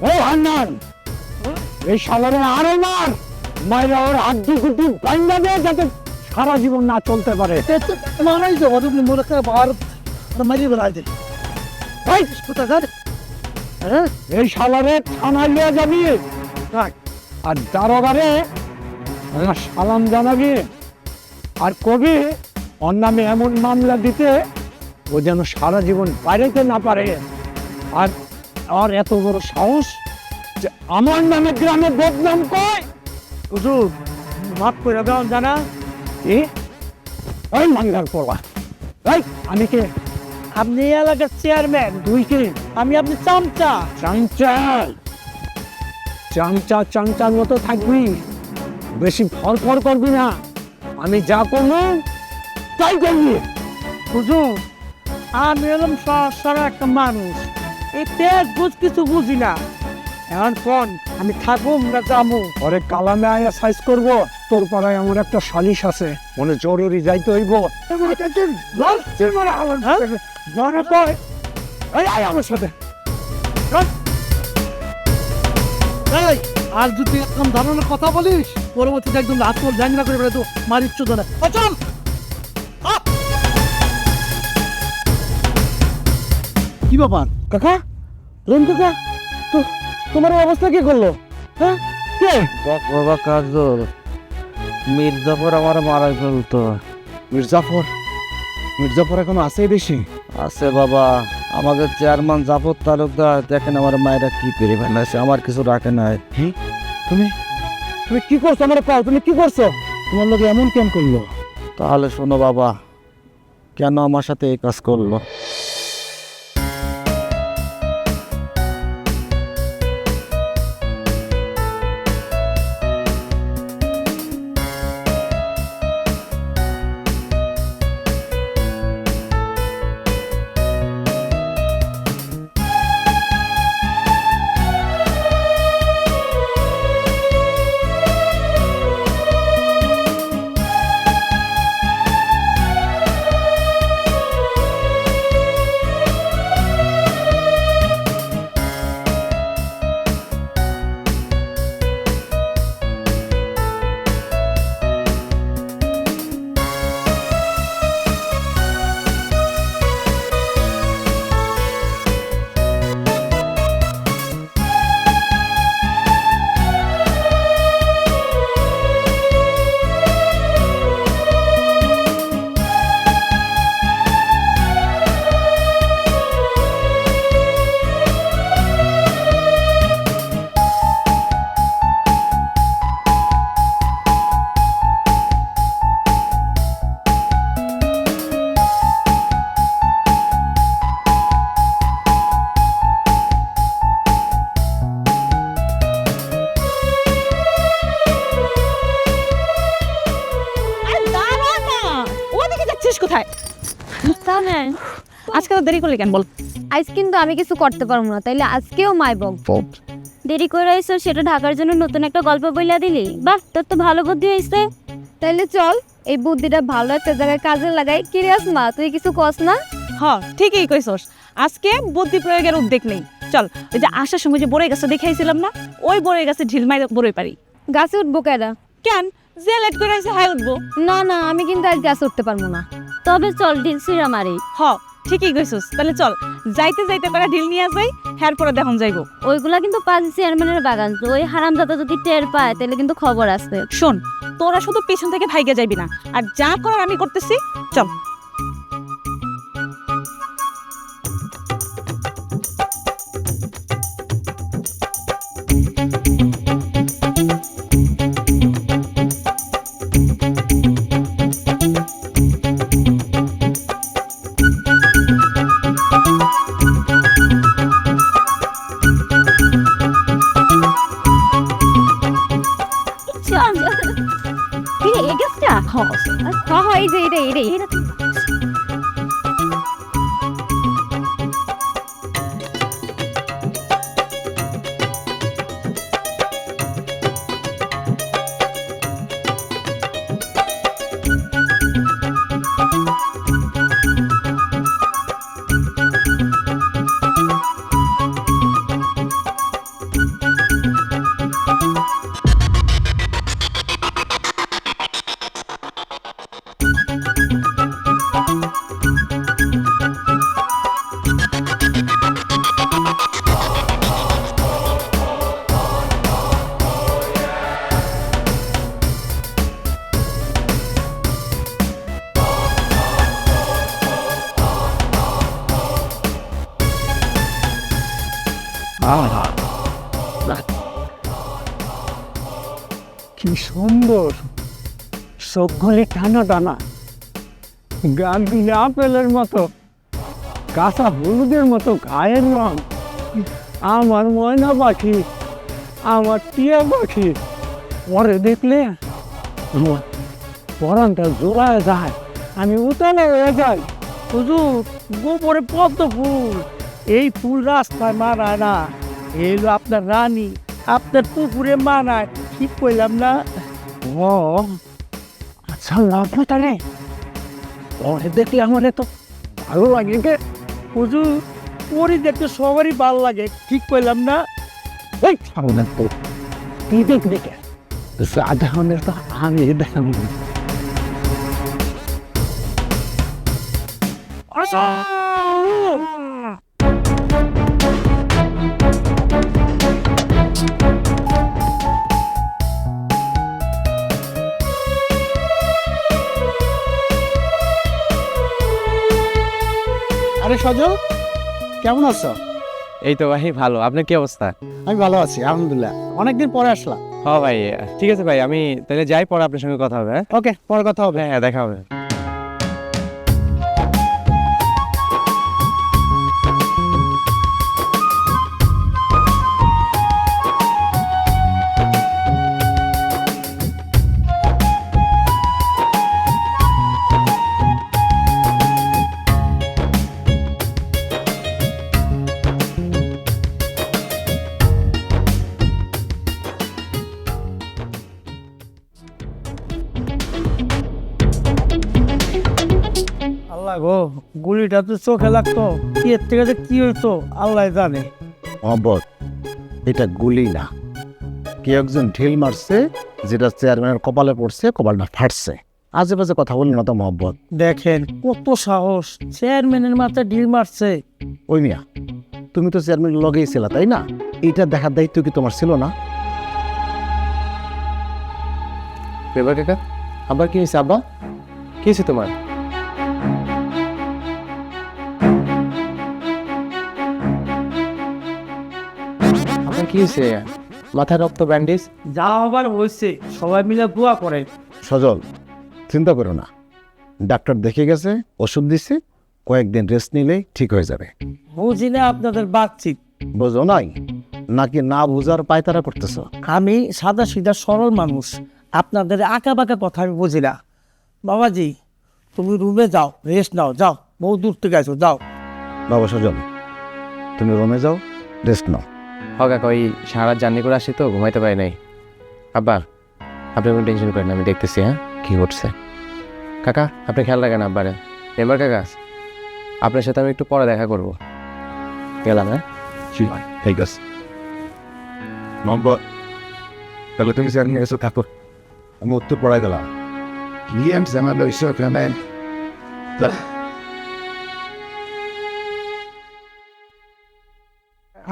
ও হান্নান, এই শালারে আরে মার, মাইরা ওর হাড্ডি গুড্ডি ভাঙা দে, যাতে সারা জীবন না চলতে পারে। মারাই যাবো তুমি মনে করে ভারত মারিয়ে বেড়াই দিল কোথাকার। এই শালারে থানায় লিয়ে যাবি আর দারোগারে আমার সালাম জানাবি আর কবি ওর নামে এমন মামলা দিতে ও যেন সারা জীবন বাইরেতে না পারে। আর আর এত বড় সাহস যে আমার নামে গ্রামে বদনাম কয়। হুজুর মাফ করে দেওয়ান জানা কি ওই মাঙ্গার পড়া, এই আমি কে? আপনি এই এলাকার চেয়ারম্যান, তুই কে? আমি আপনি চামচা। চাংচাল, চাংচা চাংচার মতো থাকবি, বেশি ফর করবি না। আমি যা করবো তাই করবি। হুজুর আমি এলাম সারা একটা মানুষ, এই তেজ বুঝ কিছু বুঝি না। এখন কোন আমি থাকবো না যাবো? পরে কালামে আয়া সাইজ করবো। তোর পাড়ায় আমার একটা সালিশ আছে, মনে জরুরি যাইতে হইব। আমার সাথে এই, আর যদি একদম ধরনের কথা বলিস পরবর্তীতে একদম আত্মল জাঙ্গা করে বেড়ে তো মারিচ্ছ ধরে চল। কি ব্যাপার কাকা, রন কাকা, তো তোমার এই অবস্থা কে করলো? হ্যাঁ কে? বাবা কাজল, মির্জাফর আমার মারাই ফেলতো। মির্জাফর? মির্জাফর এখনো আছে দেশে? আছে বাবা, আমাদের চেয়ারম্যান জাফর তালুকদার দেখেন আমার মায়েরা কি পেরে ফেলেছে, আমার কিছু রাখে নাই। তুমি তুমি কি করছো? আমার কল, তুমি কি করছো? তোমার লোক এমন কেন করলো? তাহলে শোনো বাবা, কেন আমার সাথে এই কাজ করলো। কোথায় আজকে তো দেরি করলি কেন বল? আজ কিন্তু আমি কিছু করতে পারবো না, তাইলে আজকেও মাই বকবো। দেরি করে আইছো সেটা ঢাকার জন্য নতুন একটা গল্প বইলা দিলি। বাহ, তোর তো ভালো বুদ্ধি হয়েছে। তাইলে চল এই বুদ্ধিটা ভালো একটা জায়গায় কাজে লাগাই। কিরিয়াস মা, তুই কিছু কস না? হ্যাঁ ঠিকই কইছস, আজকে বুদ্ধি প্রয়োগের উদ্যোগ নেই। চল ওই যে আসার সময় যে বড়ই গাছটা দেখাইছিলাম না, ওই বড়ই গাছে ঢিল মাই বড়ই পারি। গাছে উঠবো কেডা? কেন যে লেট করে আছে হাই উঠবো? না না, আমি কিন্তু আজ গাছে উঠতে পারবো না। তবে চল ঢিল ছিঁড়া মারি। হ ঠিকই কইছস, তাহলে চল যাইতে যাইতে করে ঢিল নিয়ে যাই, হ্যার পরে দেখুন যাইবো। ওইগুলা কিন্তু পাঁচ চেয়ারম্যানের বাগান, তো ওই হারামজাদা যদি টের পায় তাহলে কিন্তু খবর আছে। শোন, তোরা শুধু পিছন থেকে ভাইগে যাইবি না, আর যা করার আমি করতেছি। চল এই যে এটা আহা, কি সুন্দর, চোখগুলি টানা টানা, গাছগুলি আপেলের মতো, কাঁচা হলুদের মতো গায়ের রং। আমার ময়না পাখি, আমার টিয়া পাখি, পরে দেখলে আমার পরানটা জোড়ায় যায়, আমি উতালে হয়ে যাই। হুজুর গোবরে পদ্ম ফুল, এই ফুল রাস্তায় মানায় না, এলো আপনার রানী, আপনার পুকুরে মানায়, ঠিক কইলাম না? ও আচ্ছা, লাভ না তাহলে পরে দেখলে আমার এত ভালো লাগে গে। হুজুর পরি দেখতে সবারই ভালো লাগে, ঠিক কইলাম না? এই সামনে তো তুই দেখবি কে, সাধারণের তো আমি দেখাবো। আরে সজল, কেমন আছো? এই তো ভাই ভালো। আপনার কি অবস্থা? আমি ভালো আছি আলহামদুলিল্লাহ, অনেকদিন পরে আসলাম। হ্যাঁ ভাই, ঠিক আছে ভাই, আমি তাহলে যাই, পরে আপনার সঙ্গে কথা হবে। হ্যাঁ ওকে, পরে কথা হবে। হ্যাঁ, দেখা হবে। আল্লাহ গো, গুলিটা তো চোখে লাগতো, কি এর থেকে যে কি হইতো আল্লাহ জানে। মহব্বত, এটা গুলি না, কে একজন ঢিল মারছে, যেটা চেয়ারম্যানের কপালে পড়ছে, কপালটা ফাটছে। আজে বাজে কথা বলি না তো মহব্বত। দেখেন কত সাহস, চেয়ারম্যানের মাথায় ঢিল মারছে। ওই মিয়া, তুমি তো চেয়ারম্যান লগেই ছিলা, তাই না? এইটা দেখার দায়িত্ব কি তোমার ছিল না? বেবার কাকা, আবার কি হয়েছে? আব্বা, কি হয়েছে তোমার? আপনার কি হয়েছে? মাথায় রক্ত, ব্যান্ডেজ? যা আবার হয়েছে সবাই মিলে দোয়া করে। সজল, চিন্তা করো না, ডাক্তার দেখে গেছে, ওষুধ দিছে, কয়েকদিন রেস্ট নিলেই ঠিক হয়ে যাবে। বুঝি না আপনাদের বাতচিত, বোঝো নাই নাকি না বুঝার পায়তারা করতেছ? আমি সাদা সিধা সরল মানুষ, আপনাদের আঁকা বাঁকা কথা আমি বুঝি না। বাবাজি, তুমি রুমে যাও, রেস্ট নাও, যাও, বহু দূর থেকে আছো, যাও। বাবা সজল, তুমি রুমে যাও, রেস্ট নাও। হ কাকা, ওই সারা জার্নি করে আসি তো, ঘুমাইতে পারি নাই। আব্বা, আপনি কোনো টেনশন করেন না, আমি দেখতেছি হ্যাঁ কি ঘটছে। কাকা, আপনি খেয়াল রাখেন আব্বারে। মেম্বার কাকা, আপনার সাথে আমি একটু পরে দেখা করবো। গেলাম। হ্যাঁ, ঠিক আছে নম্বর, তাহলে তুমি জানিয়ে এসো, থাকো, আমি উত্তর পড়াই দিলাম।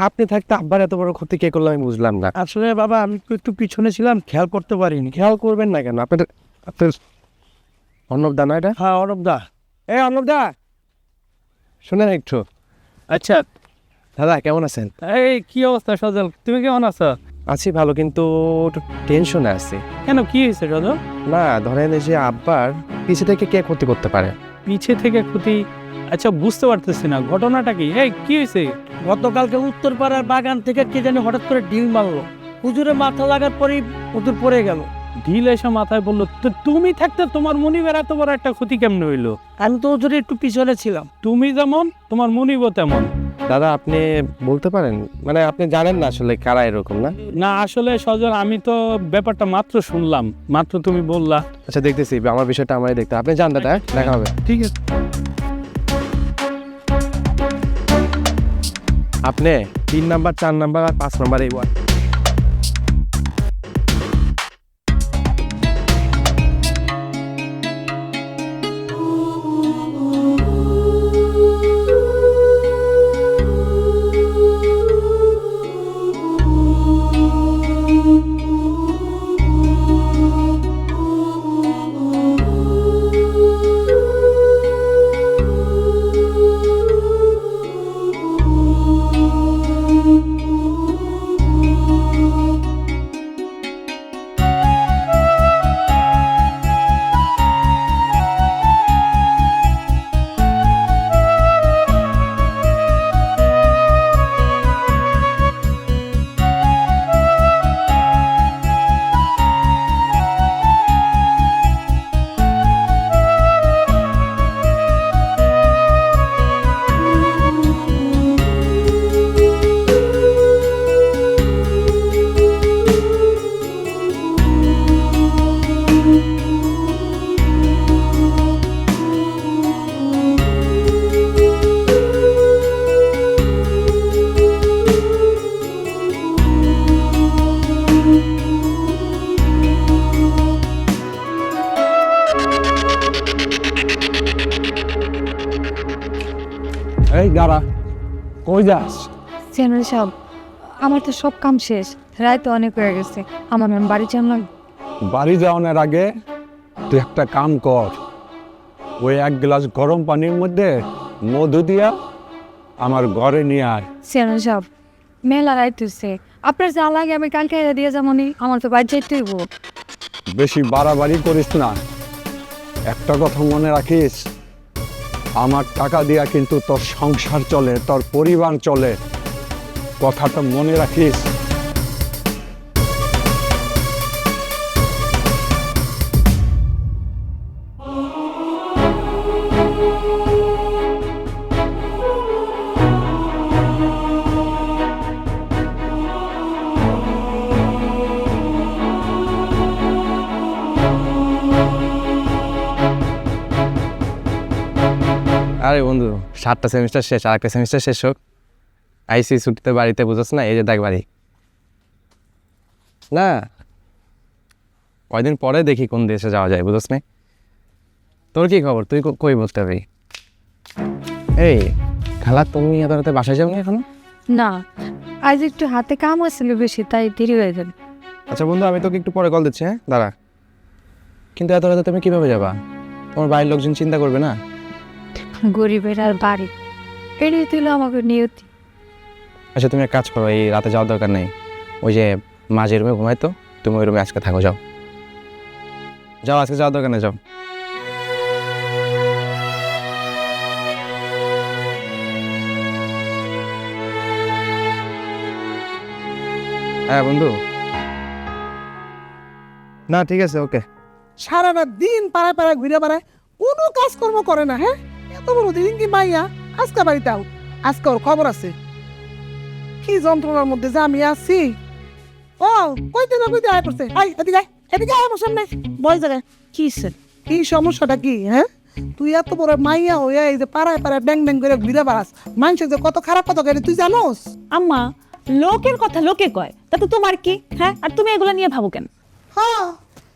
আপনি থাকতে আব্বার এত বড় ক্ষতি কে করলো আমি বুঝলাম না। আসলে বাবা আমি তো একটু পিছনে ছিলাম, খেয়াল করতে পারিনি। খেয়াল করবেন না কেন? আপনার অর্ণব দা না এটা? হ্যাঁ অর্ণব দা, এই অর্ণব দা, শোনেন একটু। আচ্ছা দাদা কেমন আছেন? এই কি অবস্থা সজল, তুমি কেমন আছো? আছি ভালো, কিন্তু একটু টেনশনে আছি। কেন, কি হয়েছে সজল? না ধরেন এই যে আব্বার পিছে থেকে কে ক্ষতি করতে পারে? পিছে থেকে ক্ষতি? আচ্ছা বুঝতে পারতেছি না, ঘটনাটা কি? এই কি হয়েছে? গতকালকে উত্তরপাড়ার বাগান থেকে কে জানি হঠাৎ করে ঢিল মারলো, হুজুরে মাথা লাগার পরেই হুজুর পড়ে গেল। ঢিল এসে মাথায় বললো, তো তুমি থাকতে তোমার মনিবের এত বড় একটা ক্ষতি কেমনে হইলো? আমি তো হুজুরে একটু পিছনে ছিলাম, তুমি যেমন তোমার মনিবও তেমন। দাদা আপনি বলতে পারেন, মানে আপনি জানেন না আসলে কারা এরকম? না না আসলে সজল, আমি তো ব্যাপারটা মাত্র শুনলাম, মাত্র তুমি বললা। আচ্ছা দেখতেছি, আমার বিষয়টা আমারই দেখতে। আপনি জান দাদা, হ্যাঁ? দেখা হবে। ঠিক আছে। আপনি 3 নাম্বার, 4 নাম্বার আর 5 নাম্বার এই ওয়ার্ড। দাঁড়া, কই যাস? চেয়ারম্যান সাহেব, আমার তো সব কাম শেষ, রায় তো অনেক হয়ে গেছে, আমার ম্যাম বাড়ি জানলাম। বাড়ি যাওয়ানোর আগে তুই একটা কাম কর, ওই 1 গ্লাস গরম পানির মধ্যে মধু দিয়া আমার ঘরে নিয়ে আয়। চেয়ারম্যান সাহেব, মেলা রায় তুলছে, আপনার যা লাগে আমি কালকে এনে দিয়ে যাবো নি, আমার তো বাড়ি যেতে হইব। বেশি বাড়াবাড়ি করিস না, একটা কথা মনে রাখিস, আমার টাকা দিয়া কিন্তু তোর সংসার চলে, তোর পরিবার চলে, কথাটা মনে রাখিস। আরে বন্ধু, 7টা সেমিস্টার শেষ, আর একটা সেমিস্টার শেষ হোক, আইসি ছুটিতে বাড়িতে, বুঝছ না? এই যে দেখ বাড়ি না, কয়দিন পরে দেখি কোন দেশে যাওয়া যায়, বুঝছ না? তোর কি খবর? তুই কই বলতে পারবি? এই খালা, তুমি এত রাতে বাসায় যাও না এখনো? না, আজ একটু হাতে কাম হয়েছিল বেশি, তাই দেরি হয়ে যাবে। আচ্ছা বন্ধু, আমি তোকে একটু পরে কল দিচ্ছি, হ্যাঁ দাঁড়া। কিন্তু এত রাতে তুমি কীভাবে যাবা? তোমার বাড়ির লোকজন চিন্তা করবে না? গরিবের আর বাড়ি, এড়িয়ে দিল আমাকে নিয়তি। আচ্ছা তুমি এক কাজ করো, এই রাতে যাওয়ার দরকার নেই, ওই যে মাঝে রুমে ঘুমাই তো, তুমি ওই রুমে আজকে থাকো, যাও যাও, আজকে যাওয়ার দরকার নেই, যাও। হ্যাঁ বন্ধু, না ঠিক আছে, ওকে। সারাটা দিন পাড়ায় পাড়ায় ঘুরে বেড়ায়, কোনো কাজকর্ম করে না। হ্যাঁ, এত বড় দিন কি মাইয়া আজকে বাড়িতে আও, আজকে ওর খবর আছে। কি যন্ত্রণার মধ্যে যে আমি আছি। ও কইতে না কইতে আয় পড়ছে। আয় এদিকে আয়, এদিকে আয় আমার সামনে, বয় জায়গায়। কি স্যার? কি সমস্যাটা কি? হ্যাঁ, তুই এত বড় মাইয়া হইয়া এই যে পাড়ায় পাড়ায় ব্যাং ব্যাং করে ঘুরে বেড়াস, মানুষের যে কত খারাপ কথা করে তুই জানোস? আম্মা, লোকের কথা লোকে কয়, তাতে তোমার কি? হ্যাঁ, আর তুমি এগুলো নিয়ে ভাবো কেন? হ্যাঁ,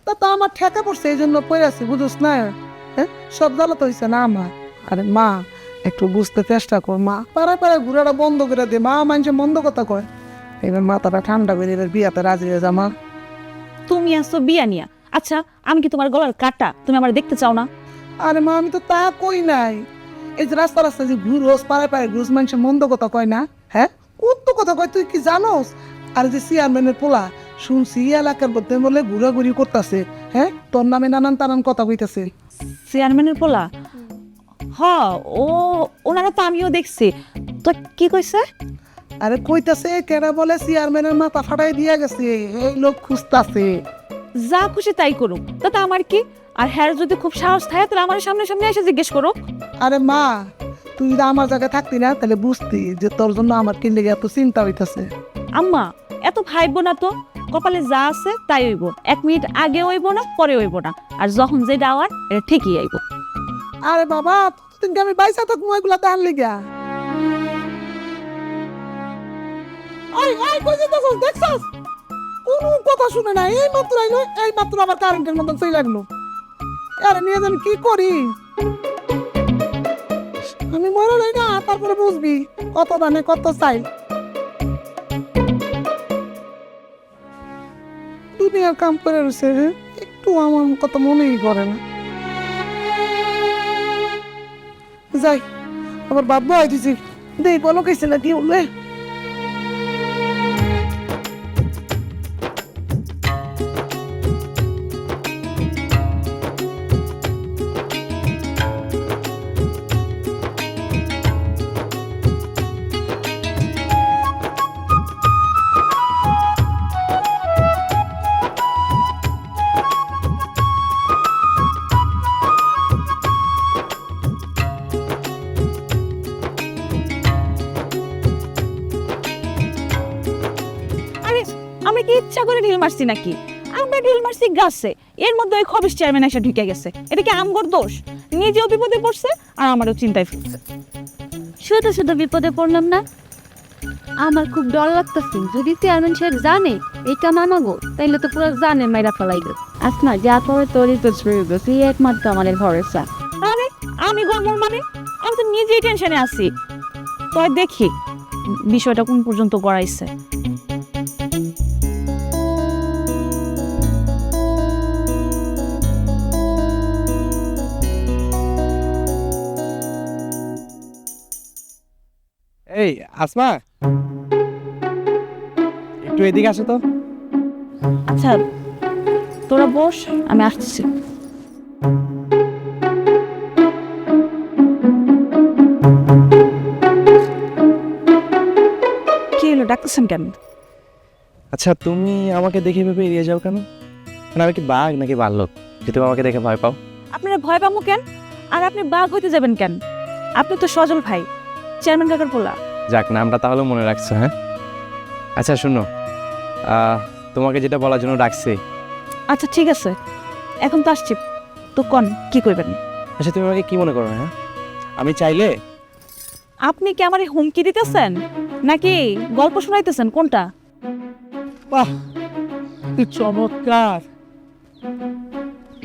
তা তো আমার ঠেকা পড়ছে, এই জন্য পড়ে আছি, বুঝোস না? হ্যাঁ, সব জ্বালা তো হয়েছে না আমার। আরে মা, একটু বুঝতে চেষ্টা কর মা, পাড়ায় পাড়ায় ঘুরাটা বন্ধ করে দে মা, মানুষে মন্দ কথা কয়। এবার মাথাটা ঠান্ডা করে এবার বিয়াতে রাজি হয়ে যা মা। তুমি আসছো বিয়া নিয়া। আচ্ছা, আমি কি তোমার গলার কাটা? তুমি আমার দেখতে চাও না? আরে মা, আমি তো তা কই নাই। এই যে রাস্তা রাস্তা যে ঘুরোস, পাড়ায় পাড়ায় ঘুরোস, মানুষে মন্দ কথা কয় না? হ্যাঁ, কত কথা কয় তুই কি জানোস? আর যে চেয়ারম্যানের পোলা শুনছি এলাকার মধ্যে বলে ঘুরাঘুরি করতেছে, হ্যাঁ, তোর নামে নানান তানান কথা কইতাছে। চেয়ারম্যানের পোলা? হ, ওনারা তো আমিও দেখছি। তো কি কইছে? আরে কইতাছে কেডা বলে চেয়ারম্যানের মাথা ফাটাই দিয়া গেছে, এই লোক খুঁজতাছে। যা খুশি তাই করুক, তাতে আমার কি? আর হ্যার যদি খুব সাহস থাকে তাহলে আমার সামনে সামনে এসে জিজ্ঞেস করো। আরে মা, তুই যদি আমার জায়গায় থাকতি না তাহলে বুঝতি যে তোর জন্য আমার কি লেগে এত চিন্তা হইতাছে। আম্মা, এত ভাইবো না তো, কপালে যা আছে তাই হইব। 1 মিনিট আগে হইব না, পরে হইব না, আর যখন যেটা আওয়ার এটা ঠিকই আইব। আরে বাবা, ততদিনকে আমি বাইসা থাকবো এগুলা তাহার লেগা। আই আই কই যেতেছস? দেখছস কোনো কথা শুনে না, এই মাত্র আইলো, এই মাত্র আবার কারেন্টের মতন চলে লাগলো। আরে নিয়ে যান কি করি আমি, মরে নাই না, তারপরে বুঝবি কত দানে কত চাই। দুনিয়ার কাম করে রয়েছে, একটু আমার কথা মনেই করে না। যাই, আবার বাধ্য হয়ে দিছি, দেই বলো কেছে না কি বলবে। আমরা কি ইচ্ছা করে ঢিল মারছি নাকি? আমরা ঢিল মারছি গাছে, এর মধ্যে ওই খবিস চেয়ারম্যান এসে ঢুকে গেছে। এটা কি আমগর দোষ? নিজেও বিপদে পড়ছে আর আমারও চিন্তায় ফেলছে। শুধু শুধু বিপদে পড়লাম না, আমার খুব ডর লাগতেছে। যদি চেয়ারম্যান সাহেব জানে এটা মামাগো, তাইলে তো পুরো জানে মাইরা ফেলাইবে। আসমা, যা করে তোরই তো তুই একমাত্র আমাদের ভরসা। আরে আমি গরমর মানে? আমি তো নিজেই টেনশনে আছি। তো আর দেখি বিষয়টা কোন পর্যন্ত গড়াইছে। এই আসমা, একটু এদিকে আসো তো। আচ্ছা তোরা বস, আমি আসছি। কি হলো, ডাকতেছেন কেন? আচ্ছা তুমি আমাকে দেখে ভেবে এড়িয়ে যাও কেন? মানে আমি কি বাঘ নাকি ভাল্লুক যে তুমি আমাকে দেখে ভয় পাও? আপনারা ভয় পামু কেন? আর আপনি বাঘ হইতে যাবেন কেন? আপনি তো সজল ভাই, চেয়ারম্যান কাকার পোলা। যাক, নামটা তাহলে মনে রাখছো। হ্যাঁ আচ্ছা শুনো, তোমাকে যেটা বলার জন্য ডাকছি। আচ্ছা ঠিক আছে, এখন তো আসছি, তো কন কি করবেন? আচ্ছা তুমি আমাকে কি মনে করো? হ্যাঁ আমি চাইলে আপনি কি আমারে হুমকি দিতেছেন নাকি গল্প শোনাইতেছেন, কোনটা? বাহ, কি চমৎকার!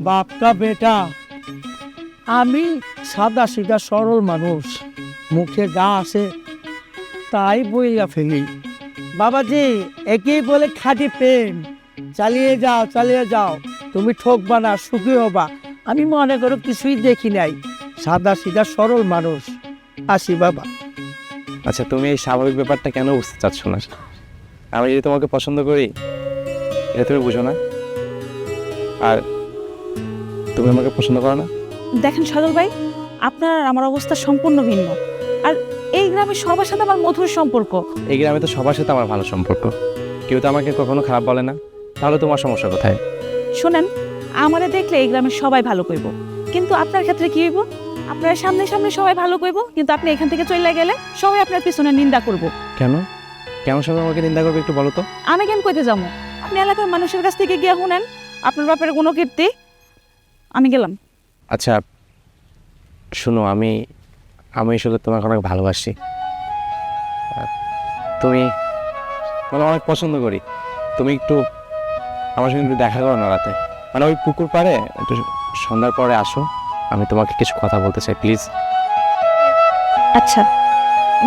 বাপকা বেটা, আমি সাদা সিধা সরল মানুষ, মুখে যা আসে তাই বইয়া ফেলি। বাবাজি, একেই বলে খাঁটি প্রেম। চালিয়ে যাও, চালিয়ে যাও, তুমি ঠকবা না, সুখী হবা। আমি মনে করো কিছুই দেখি নাই, সাদা সিধা সরল মানুষ। আসি বাবা। আচ্ছা তুমি এই স্বাভাবিক ব্যাপারটা কেন বুঝতে চাচ্ছ না? আমি যদি তোমাকে পছন্দ করি এটা তুমি বুঝো না, আর তুমি আমাকে পছন্দ করো না। দেখেন সজল ভাই, আপনার আর আমার অবস্থা সম্পূর্ণ ভিন্ন। আর এই গ্রামের সবার সাথে আমার মধুর সম্পর্ক। এই গ্রামে তো সবার সাথে আমার ভালো সম্পর্ক, কেউ তো আমাকে কখনো খারাপ বলে না। তাহলে তোমার সমস্যা কোথায়? শোনেন, আমারে দেখলে এই গ্রামের সবাই ভালো কইব, কিন্তু আপনার ক্ষেত্রে কি হইব? আপনার সামনে সামনে সবাই ভালো কইব, কিন্তু আপনি এখান থেকে চলে গেলে সবাই আপনার পিছনে নিন্দা করব। কেন কেন সবাই আমাকে নিন্দা করবে একটু বলো তো? আমি কেন কইতে যাবো? আপনি এলাকার মানুষের কাছ থেকে গিয়ে শুনেন আপনার বাপের কোনো কীর্তি। আমি গেলাম। আচ্ছা শুনো, আমি আসলে তোমাকে অনেক ভালোবাসি। তুমি মানে অনেক পছন্দ করি। তুমি একটু আমার সঙ্গে একটু দেখা করো না রাতে, মানে ওই পুকুর পাড়ে একটু সন্ধ্যার পরে আসো, আমি তোমাকে কিছু কথা বলতে চাই, প্লিজ। আচ্ছা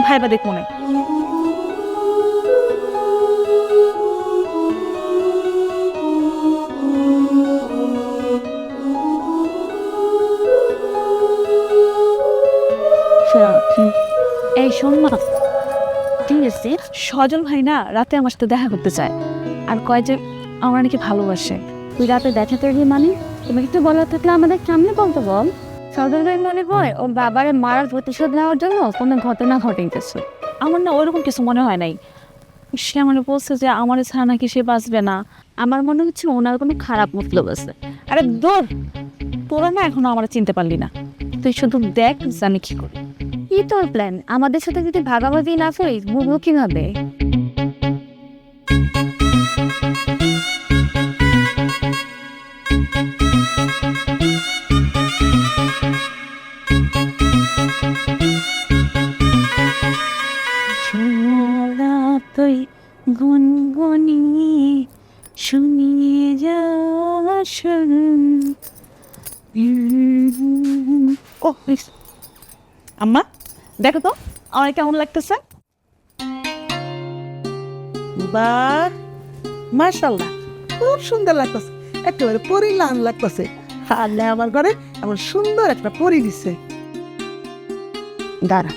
ভাইবা দেখ মনে। এই শোন মা, ঠিক আছে, সজল ভাই না রাতে আমার সাথে দেখা করতে চায়, আর কয় যে আমার নাকি ভালোবাসে। তুই রাতে দেখা করবি মানে? তুমি একটু বলার থাকলে আমাদের সামনে বলতে বল। সদর মনে হয় ও বাবারে মারার প্রতিশোধ নেওয়ার জন্য কোনো ঘটনা ঘটাইতেছে। আমার না ওইরকম কিছু মনে হয় নাই। সে আমার বলছে যে আমার ছাড়া নাকি সে বাঁচবে না। আমার মনে হচ্ছে ওনার কোনো খারাপ মতলব আছে। আরে দূর, তোরা না এখনো আমার চিনতে পারলি না। তুই শুধু দেখ জানি কি করি। কি তোর প্ল্যান? আমাদের সাথে যদি ভাগাভাগি না করিস বুঝবো কিভাবে? তুই গুনগুনিয়ে শুনিয়ে যা। ও আম্মা, দেখো তো আমার কেমন লাগতেছে। বাহ, মাশাআল্লাহ, খুব সুন্দর লাগতেছে, একেবারে পরি লান লাগতেছে। আল্লাহ আমার ঘরে এমন সুন্দর একটা পরি দিছে। দাঁড়া,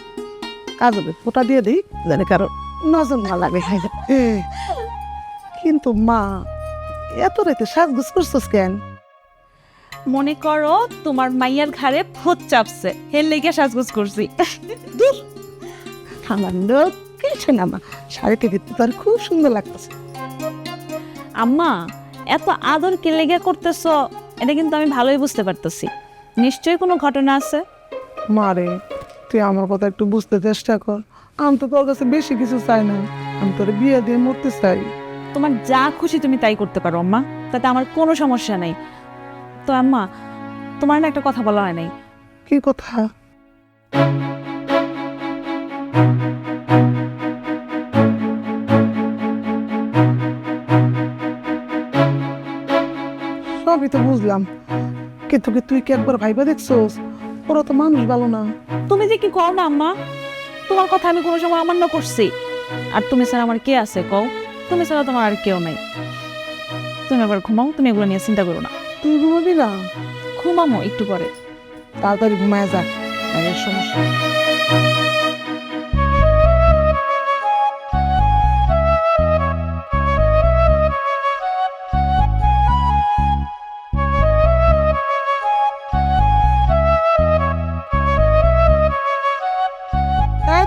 কাজ হবে, ফোটা দিয়ে দিই, জানি কারো নজর না লাগে। কিন্তু মা, এত রাতে সাজগুজ করছস কেন? মনে করো তোমার মাইয়ার ঘাড়ে ভূত চাপছে, হের লেগে সাজগোজ করছি। দূর, আমার লোক কিছু না মা, শাড়িতে দিতে তার খুব সুন্দর লাগতেছে। আম্মা, এত আদর কে লেগে করতেছ এটা কিন্তু আমি ভালোই বুঝতে পারতেছি। নিশ্চয়ই কোনো ঘটনা আছে। মারে, তুই আমার কথা একটু বুঝতে চেষ্টা কর। আমি তো তোর কাছে বেশি কিছু চাই না, আমি তোর বিয়ে দিয়ে মরতে চাই। তোমার যা খুশি তুমি তাই করতে পারো আম্মা, তাতে আমার কোনো সমস্যা নেই। তো আম্মা, তোমার না একটা কথা বলা হয় নাই। কি কথা? সবই তো বুঝলাম, কিন্তু তুই কি একবার ভাইবা দেখছোস? ওরা তো মানুষ ভালো না। তুমি যে কি কও না আম্মা, তোমার কথা আমি কোনো সময় অমান্য করছি? আর তুমি ছাড়া আমার কে আছে কও? তুমি ছাড়া তোমার আর কেউ নাই। তুমি আবার ঘুমাও, তুমি এগুলো নিয়ে চিন্তা করো না। তুই ঘুমাবি না? ঘুমামো একটু পরে। তাড়াতাড়ি ঘুমায় যা, এর সমস্যা।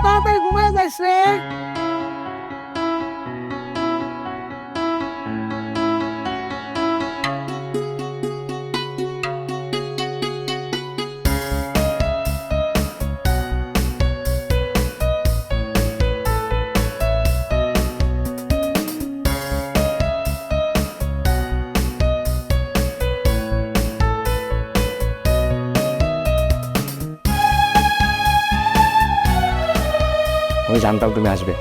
তাড়াতাড়ি ঘুমায় যাইস রে। আমি জানতাম তুমি আসবে।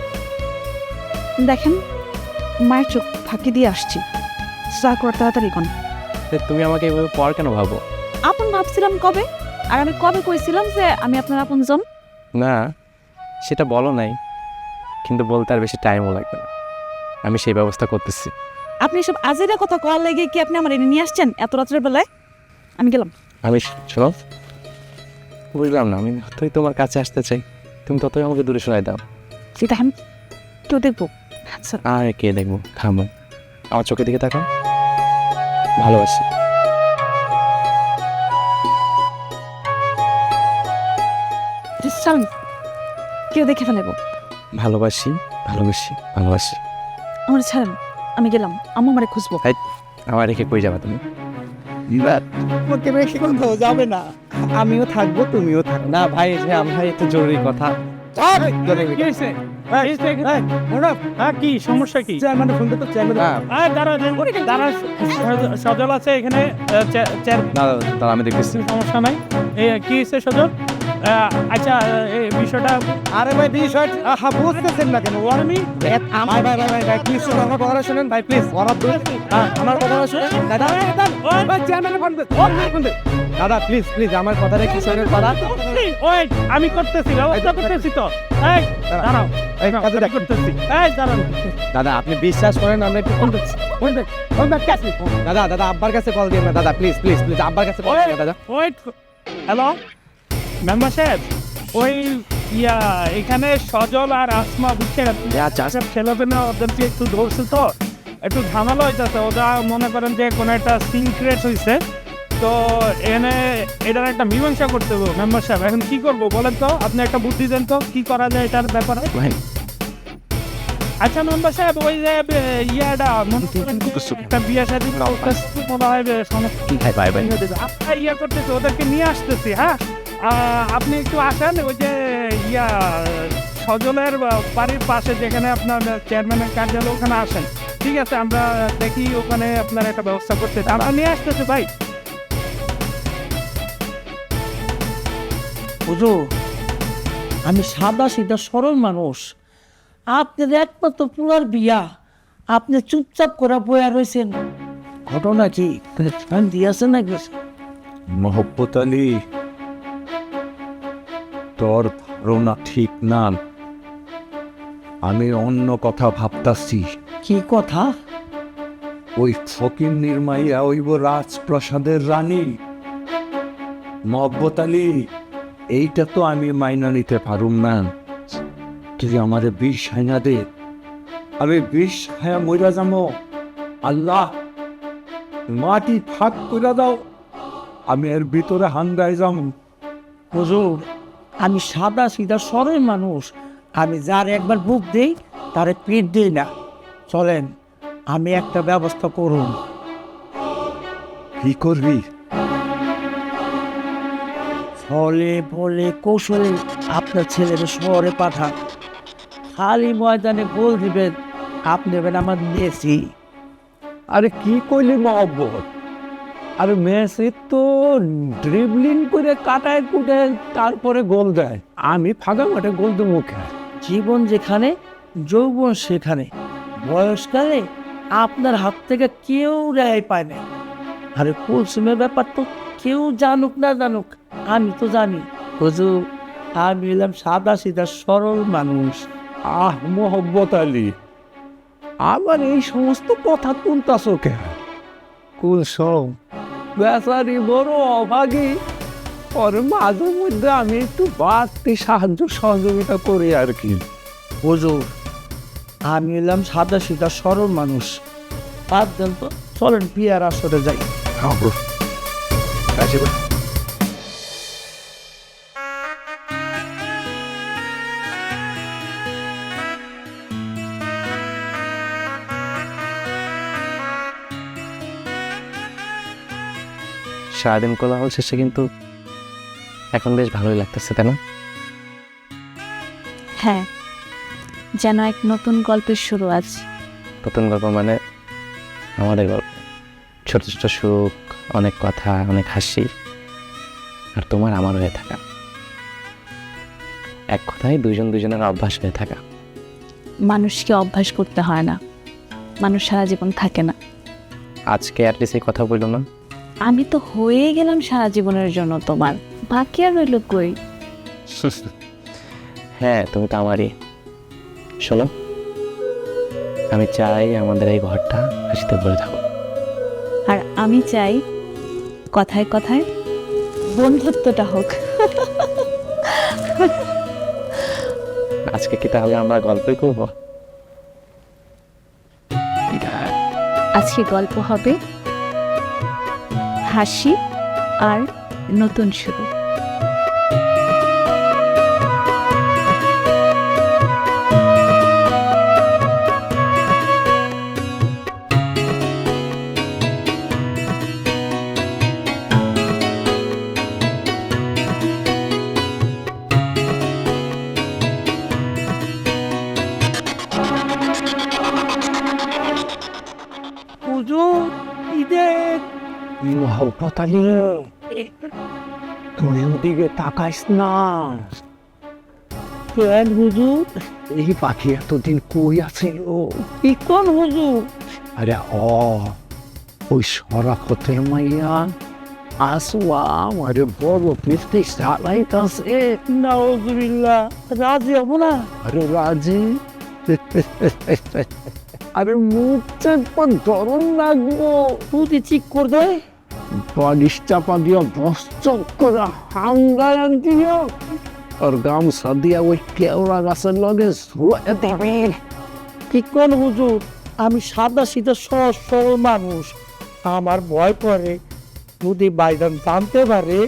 দেখেন, মায়ের চোখ ফাঁকি দিয়ে আসছি, চা করার তাড়াতাড়ি কোন। তুমি আমাকে এভাবে পর কেন ভাবো? আপন ভাবছিলাম কবে, আর আমি কবে কইছিলাম যে আমি আপনার আপন জন? না, সেটা বলো নাই, কিন্তু বলতে আর বেশি টাইমও লাগবে না। আমি সেই ব্যবস্থা করতেছি। আপনি সব আজেরা কথা কওয়ার লেগে কি আপনি আমার এনে নিয়ে আসছেন এত রাত্রের বেলায়? আমি গেলাম। আমি শোনো, বুঝলাম না, আমি যতই তোমার কাছে আসতে চাই তুমি ততই আমাকে দূরে সরাই দাও। সেটা আমি কেউ দেখবো? আচ্ছা, আর কে দেখবো? খামো, আমার চোখের দিকে তাকাও। ভালোবাসি। চলুন, কেউ দেখে ফেলাবো। ভালোবাসি, ভালোবাসি, ভালোবাসি। আমার ছাড়েন, আমি গেলাম। আম্মু আমারে খুঁজবো। আমার রেখে কই যাবা তুমি? ওকে রেখে কোথাও যাবে না, আমিও থাকবো, তুমিও থাকো। না ভাই, যে আমার একটু জরুরি কথা। কি হয়েছে? কি সমস্যা? কি চেয়ারম্যানের ফোন তো চেয়ারম্যান সজল আছে এখানে। দাঁড়া, আমি দেখতেছি। সমস্যা নাই। কি হয়েছে সজল? আচ্ছা, এই বিষয়টা। আরে ভাই, বিষয়টা বুঝতেছেন না কেন? ওয়ার্মি ভাই ভাই ভাই ভাই প্লিজ আমার কথা শুনেন ভাই, প্লিজ। আমার কথা শুনেন দাদা। চেয়ারম্যানের ফোন দে দাদা, প্লিজ প্লিজ আমার কথাটা কি শুনেন দাদা। ওই আমি করতেছি, ব্যবস্থা করতেছি তো। এই দাঁড়াও, এই কাজটা করতেছি। এই দাঁড়াও দাদা, আপনি বিশ্বাস করেন আমরা একটু ফোন দিচ্ছি। দাদা দাদা, আব্বার কাছে কল দিন না দাদা, প্লিজ প্লিজ প্লিজ, আব্বার কাছে কল দিন দাদা। ওয়েট, হ্যালো মেম্বার সাহেব, ওই এখানে সজল আর আসমা বুঝছেন, ছেলেপেলে ওদেরকে একটু ধরছে তো, একটু ঝামেলা হইতেছে। ওরা মনে করেন যে কোনো একটা সিক্রেট হয়েছে, তো এনে এটার একটা মীমাংসা করতে হবে। মেম্বার সাহেব, এখন কি করবো বলেন তো? আপনি একটা বুদ্ধি দেন তো, কি করা যায় এটার ব্যাপারে। আচ্ছা মেম্বার সাহেব, ওই যে একটা বিয়ে শাদী মনে হয় আপনার করতেছে, ওদেরকে নিয়ে আসতেছি। হ্যাঁ, আপনি একটু আসেন, ওই যে সজলের বাড়ির পাশে যেখানে আপনার চেয়ারম্যানের কার্যালয়, ওখানে আসেন। ঠিক আছে, আমরা দেখি ওখানে আপনার একটা ব্যবস্থা করতে। আমরা নিয়ে আসতেছি ভাই। হুজুর, আমি সাদা সিধা সরল মানুষ, আপনার একমাত্র পুরার বিয়া, আপনি চুপচাপ করে বয়া রয়েছেন, ঘটনা কি শান্তি আছে নাকি? মোহাম্মত আলী, তোর ধারণা ঠিক না, আমি অন্য কথা ভাবতাছি। কি কথা? ওই ফকির নির্মাইয়া ওইব রাজপ্রাসাদের রানী। মোহাম্মত আলী, এইটা তো আমি মাইনা নিতে পারুম না। তুই আমারে বিষ হাইনা দে, আমি বিষ হায়া মইরা যাবো। আল্লাহ, মাটি ফাঁক করে দাও, আমি এর ভিতরে হান্দায় যাম। হুজুর, আমি সাদা সিধা সরল মানুষ, আমি যার একবার বুক দেই তারে পিঠ দিই না। চলেন, আমি একটা ব্যবস্থা করুন। কি করবি? ফলে ফলে কৌশলে আপনার ছেলের শহরে পাঠান, খালি ময়দানে গোল দিবেন, আপনি নেবেন আমার মেসি। আরে কি কইলি মহব্বত? আরে মেসি তো ড্রিবলিং করে কাটায় কুটে তারপরে গোল দেয়, আমি ফাঁকা মাঠে গোল দেবো মুখে। জীবন যেখানে, যৌবন সেখানে, বয়সকালে আপনার হাত থেকে কেউ রেহাই পায় না। আরে কুলসুমের ব্যাপার তো কেউ জানুক না জানুক, আমি তো জানি। হুজুর, আমি হলাম সাদা সিধা সরল মানুষ। আহ মোহব্বত আলী, আবার এই সমস্ত কথা তুলতাছ কেন? কুলসম বেচারি বড় অভাগী, ওর মাঝে মধ্যে আমি একটু বাড়তি সাহায্য সহযোগিতা করি আর কি। হুজুর, আমি হলাম সাদা সিধা সরল মানুষ। বাদ দেন তো, চলেন বিয়ার আসরে যাই। সারাদিন কোলাহল শেষে কিন্তু এখন বেশ ভালোই লাগতেছে, তাই না? হ্যাঁ, যেন এক নতুন গল্পের শুরু আজ। নতুন গল্প মানে আমাদের গল্প, ছোট ছোট সুখ, অনেক কথা, অনেক হাসি, আর তোমার আমার হয়ে থাকা। এক কথায় দুজন দুজনের অভ্যাস হয়ে থাকা। মানুষকে অভ্যাস করতে হয় না, মানুষ সারা জীবন থাকে না। আজকে অ্যাটলিস্ট এই কথা বললো না। আমি তো হয়ে গেলাম সারা জীবনের জন্য তোমার, বাকি আর রইল কই? হ্যাঁ, তুমি তো আমারই। শোনো, আমি চাই আমাদের এই ঘরটা হাসিতে ভরে থাকো। আর আমি চাই কথায় কথায় বন্ধুত্বটা হোক। আজকে কি তাহলে আমরা গল্পই করবো? আজকে গল্প হবে হাসি আর নতুন শুরু। হুজুর, ঈদের মোহব্বত আলী, তুই ওদিকে তাকাইস না। কেন হুজুর? এই পাখি এতদিন কই আছিল? কি কোন হুজুর? আরে ওই শরাফতের মাইয়া আসওয়া আমারে বড় পিস্তি চালাইতাছে। নাউজুবিল্লাহ, রাজি হবো না? আরে রাজি, আরে মুখ চাপা ধরন লাগবো। তুই ঠিক করবে? বালিশ চাপা দিয়া বস্চক করে হাঙ্গায় দিয়া আর গামছা দিয়া ওই কেওড়া গাছের লগে শুয়ে দেবে। কি কোন হুজুর? আমি সাদা সিধা সহজ সরল মানুষ, আমার ভয় করে যদি বাইজান জানতে পারে।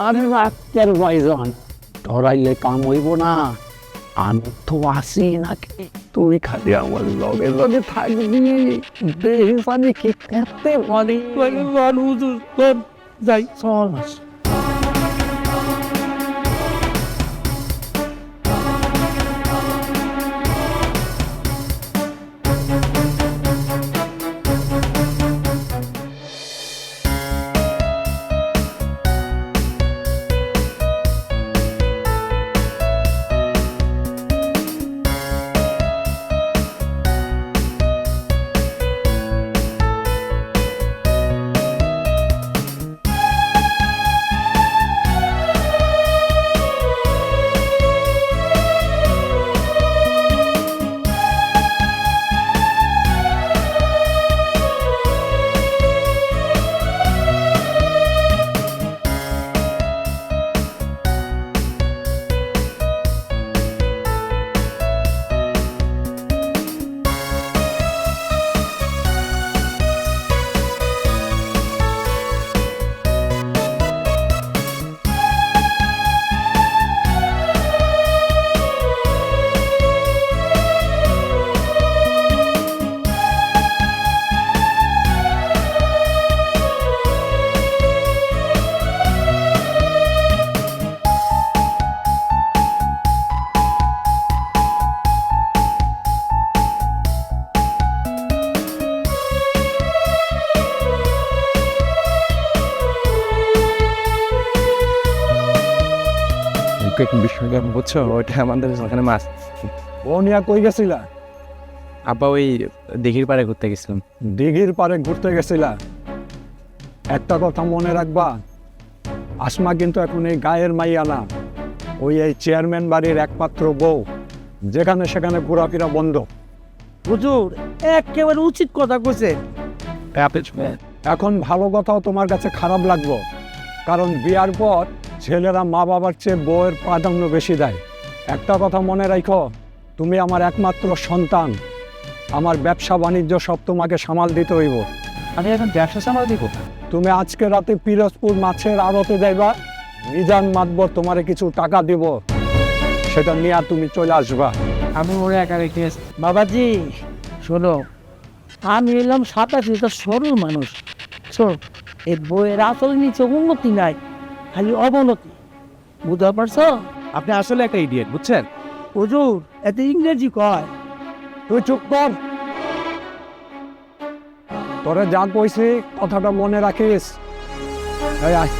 আরে রাতের ভাইজান, ধরাইলে কাম হইব না। আমি তো আসি নাকি, তুই খালি আমার লগে লগে থাকবি। বেহিসানি কি করতে পারি? হুজুর চল, যাই। চল। বিষয়টা বুঝছো? ওইটা আমাদের ওখানে মাছ। বনিয়া কই গেছিলা? আব্বা ওই দিঘির পাড়ে ঘুরতে গেছিলাম। দিঘির পাড়ে ঘুরতে গেছিলা? একটা কথা মনে রাখবা, আসমা কিন্তু এখন এই গায়ের মাইয়া না, ওই এই চেয়ারম্যান বাড়ির একমাত্র বউ, যেখানে সেখানে ঘোরাফেরা বন্ধ। হুজুর একেবারে উচিত কথা কইছে। এখন ভালো কথাও তোমার কাছে খারাপ লাগবো, কারণ বিয়ার পর ছেলেরা মা বাবার চেয়ে বউয়ের প্রাধান্য বেশি দেয়। একটা কথা মনে রাখো, তুমি আমার একমাত্র সন্তান, আমার ব্যবসা বাণিজ্য সব তোমাকে সামাল দিতে হইব। আমি এখন ব্যবসা সামাল দিব। তুমি আজকে রাতে পিরোজপুর মাছের আড়তে যাইবা, মিজান মাতবর তোমারে কিছু টাকা দিব, সেটা নিয়ে তুমি চলে আসবা। আমি ওরে একা রেখে বাবাজি শোনো, আমি এলাম 87 সরল মানুষ। শোন, এই বইয়ের আসল নিচে উন্নতি নাই, খালি অবনতি। বুঝতে পারছো? আপনি আসলে একটা ইডিয়েট, বুঝছেন? হুজুর এত ইংরেজি কয়। তুই চুপ কর, তোরে যা কইছি কথাটা মনে রাখিস। এই আয়।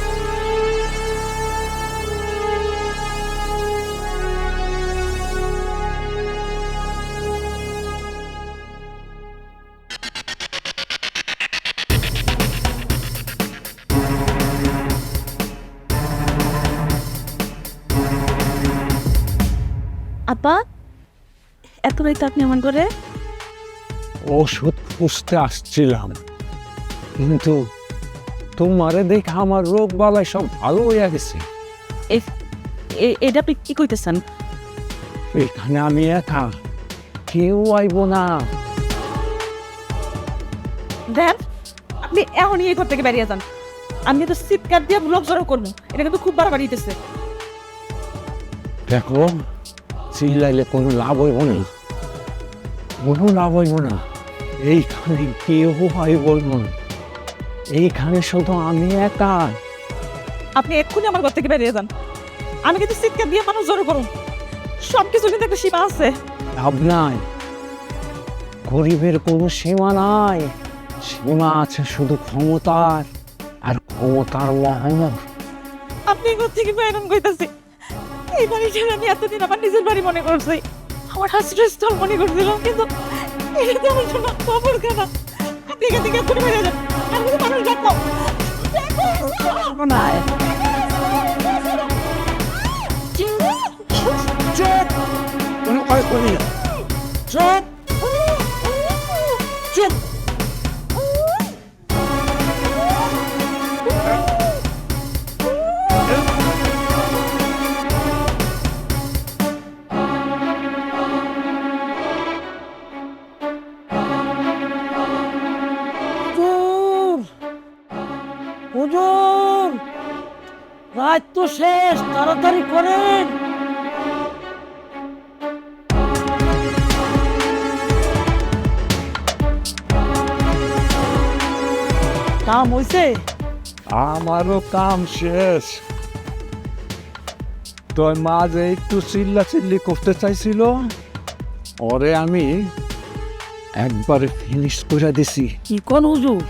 আপা, এত রাইতে আপনি এমন করে? ওষুধ খুঁজতে আসছিলাম, কিন্তু তোমারে দেখে আমার রোগ বালাই সব ভালো হইয়া গেছে। এটা আপনি কি কইতেছেন? এখানে আমি একা, কেউ আইব না। দেন, আপনি এখনই এই ঘর থেকে বেরিয়ে যান। আমি তো চিৎকার দিয়ে ব্লক জড়ো করবো, এটা কিন্তু খুব বাড়াবাড়ি হইতেছে। দেখো, চিল্লাইলে কোনো লাভ হইব না, কোনো লাভ হইব না। এইখানে কেউ আইব না, এইখানে শুধু আমি একা। আপনি এক্ষুনি আমার ঘর থেকে বেরিয়ে যান। আমি কিন্তু চিৎকার দিয়ে মানুষ জড়ো করুন, সব কিছু কিন্তু একটা সীমা আছে। লাভ নাই, গরিবের কোনো সীমা নাই, সীমা আছে শুধু ক্ষমতার, আর ক্ষমতার মহামত। আপনি ঘর থেকে বাইরন কইতাছি, এই বাড়িটা আমি এতদিন আমার নিজের বাড়ি মনে করছি, আমার আশ্রয়স্থল মনে করছিলাম, কিন্তু এটা তো আমার জন্য খবর খানা। আপনি এখান থেকে এক্ষুনি বেরিয়ে যান, আর কিছু মানুষ দেখো। কোনো কাজ করি না। চুপ চুপ। হুজুর, রাত তো শেষ, তাড়াতাড়ি করেন। কাম হইছে? আমারও কাম শেষ। তোর মা যে একটু চিল্লাচিল্লি করতে চাইছিল, ওরে আমি একবারে ফিনিশ করে দিছি। কি কোন হুজুর?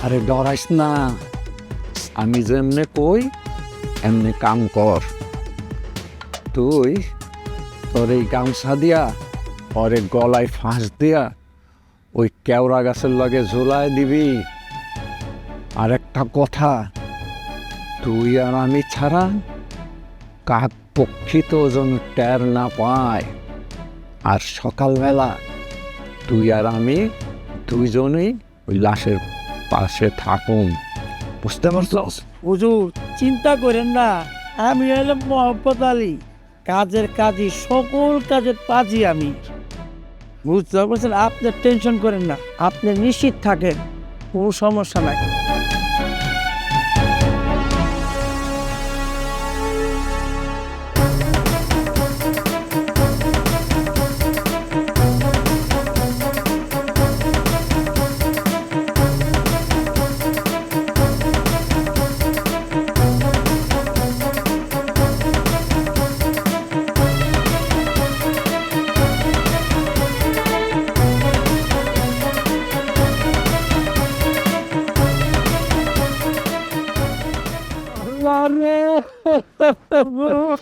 আরে ডরাইস না, আমি যেমনে কই এমনি কাম কর। তুই তোর এই গামছা দিয়া ওরে গলায় ফাঁস দিয়া ওই কেওড়া গাছের লগে ঝোলায় দিবি। আর একটা কথা, তুই আর আমি ছাড়া কাক পক্ষী তো যেন টের না পায়। আর সকালবেলা তুই আর আমি দুইজনেই ওই লাশের পাশে থাকুন, বুঝতে পারছস? হুজুর চিন্তা করেন না, আমি হলাম মোহাম্মদ আলী, কাজের কাজী, সকল কাজের পাজি আমি। বুঝতে পারছেন? আপনার টেনশন করেন না, আপনি নিশ্চিত থাকেন, কোনো সমস্যা নাই।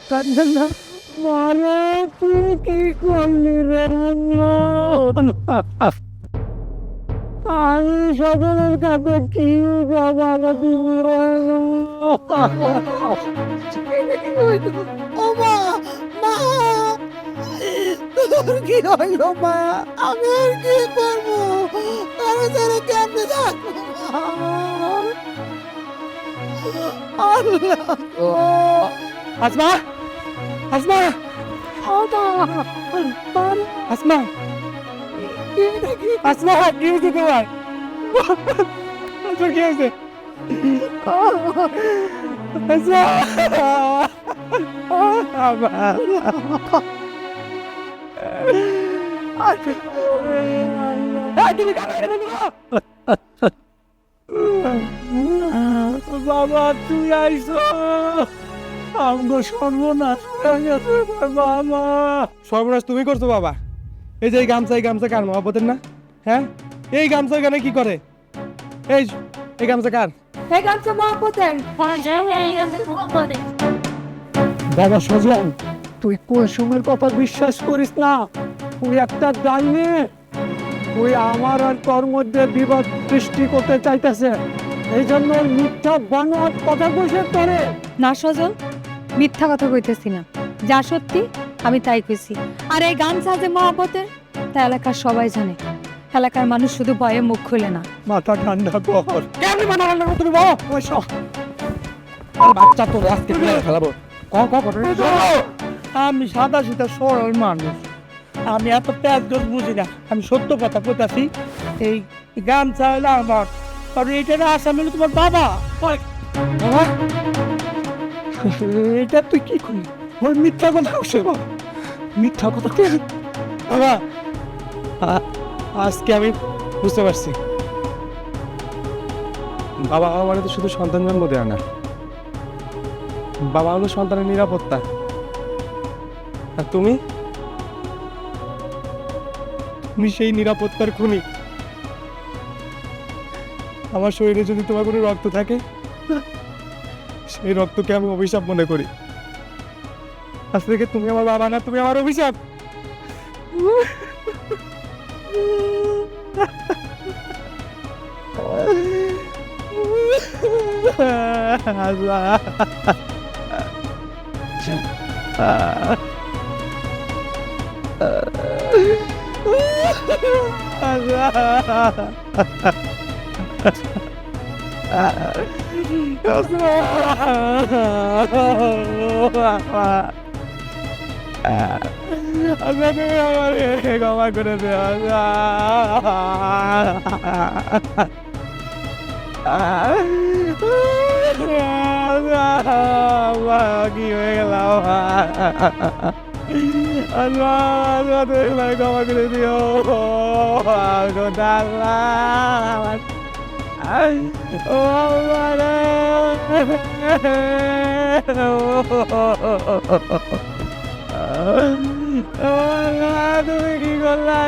কান্দেন না, মারে তুই কি করলি রে? আমি সকলের কাছে কি বাবা দিবি? ও মা, তোর কি হইল মা? আমি আর কি করবো? আরে যারা কেমনে থাকবো? আল্লাহ গো। আসমা, আসমা, আসমা, আসমা, কি হয়েছে তোমার? তোর কি হয়েছে? বাবা তুই আইস আমগো সর্বনাশ হয়ে গেছে বাবা। সর্বনাশ তুমি করছো বাবা। এই যে এই গামছা কার মহাপতের না? হ্যাঁ, এই গামছা এখানে কি করে? এই গামছা কার? এই গামছা মহাপতের। বাবা সজন, তুই কুসুমের কথা বিশ্বাস করিস না। তুই একটা ডাইনি। তুই আমার আর তোর মধ্যে বিবাদ সৃষ্টি করতে চাইতেছে, এই জন্য মিথ্যা বানোয়াট কথা কইছে তোরে। না সজল, মিথ্যা কথা কইতেছি না, যা সত্যি আমি তাই কইছি। আর এই গামছা যে মহাপতের তা এলাকার সবাই জানে। এলাকার মানুষ শুধু ভয়ে মুখ খুলে না। মাথা ঠান্ডা কর। কেমনি মাথা ঠান্ডা কর তুমি বল? আর বাচ্চা তোর আজকে খেলাবো। আমি সাদা সিধা সরল মানুষ, আমি এত প্যাজ গোজ বুঝি না। আমি সত্য কথা কইতাছি, এই গামছা হইলো আমার, কারণ এইটার আসামি হলো তোমার বাবা। বাবা, এটা তুই কি করলি? ওই মিথ্যা কথা কইছে বাবা, মিথ্যা কথা কে? বাবা, আজকে আমি বুঝতে পারছি, বাবা আমার তো শুধু সন্তান জন্ম দেয় না, বাবা হলো সন্তানের নিরাপত্তা। আর তুমি সেই নিরাপত্তার খুনি। আমার শরীরে যদি তোমার কোনো রক্ত থাকে, সেই রক্তকে আমি অভিশাপ মনে করি। আজ থেকে তুমি আমার বাবা না, তুমি আমার অভিশাপ। ক্ষমা করে দেওয়া কি হয়ে গেলাম? ক্ষমা করে দিও। তুমি কি করলে?